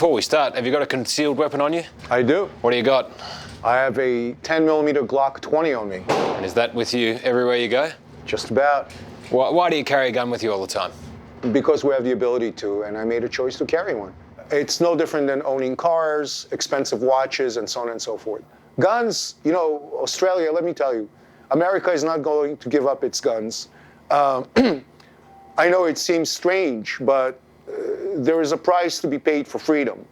Before we start, have you got a concealed weapon on you? I do. What do you got? I have a 10mm Glock 20 on me. And is that with you everywhere you go? Just about. Why do you carry a gun with you all the time? Because we have the ability to, and I made a choice to carry one. It's no different than owning cars, expensive watches, and so on and so forth. Guns, you know, Australia, let me tell you, America is not going to give up its guns. I know it seems strange, but there is a price to be paid for freedom.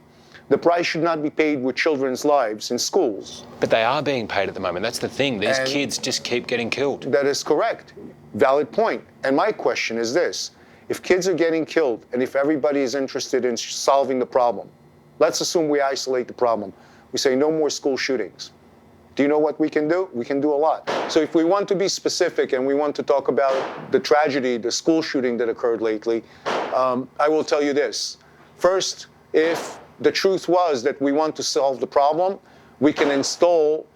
The price should not be paid with children's lives in schools. But they are being paid at the moment. That's the thing. These kids just keep getting killed. That is correct. Valid point. And my question is this. If kids are getting killed, and if everybody is interested in solving the problem, let's assume we isolate the problem. We say no more school shootings. Do you know what we can do? We can do a lot. So if we want to be specific and we want to talk about the tragedy, the school shooting that occurred lately, I will tell you this. First, if the truth was that we want to solve the problem, we can install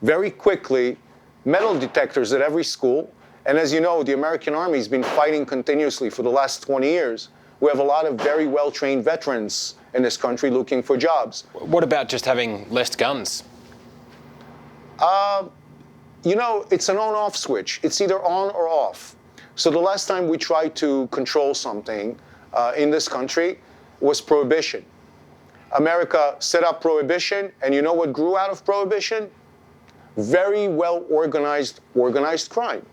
very quickly metal detectors at every school. And as you know, the American Army has been fighting continuously for the last 20 years. We have a lot of very well-trained veterans in this country looking for jobs. What about just having less guns? You know, it's an on-off switch. It's either on or off. So the last time we tried to control something in this country was prohibition. America set up prohibition, and you know what grew out of prohibition? Very well organized crime.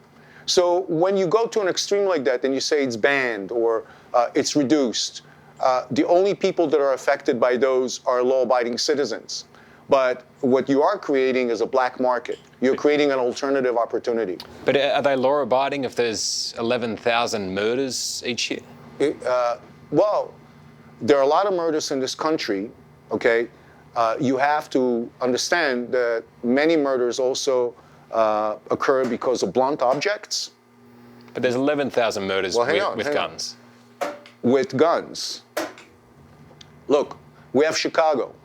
So when you go to an extreme like that and you say it's banned or it's reduced, the only people that are affected by those are law-abiding citizens. But what you are creating is a black market. You're creating an alternative opportunity. But are they law-abiding if there's 11,000 murders each year? Well, there are a lot of murders in this country, okay? You have to understand that many murders also occur because of blunt objects. But there's 11,000 murders with guns. With guns. Look, we have Chicago.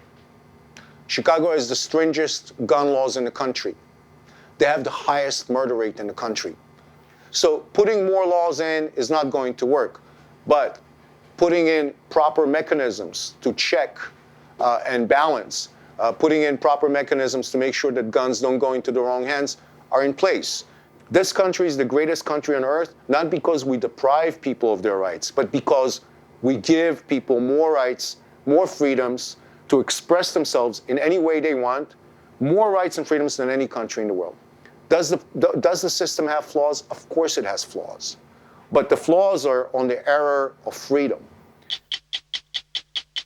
Chicago has the stringest gun laws in the country. They have the highest murder rate in the country. So putting more laws in is not going to work. But putting in proper mechanisms to check and balance, putting in proper mechanisms to make sure that guns don't go into the wrong hands are in place. This country is the greatest country on earth, not because we deprive people of their rights, but because we give people more rights, more freedoms to express themselves in any way they want, more rights and freedoms than any country in the world. Does the system have flaws? Of course it has flaws. But the flaws are on the error of freedom.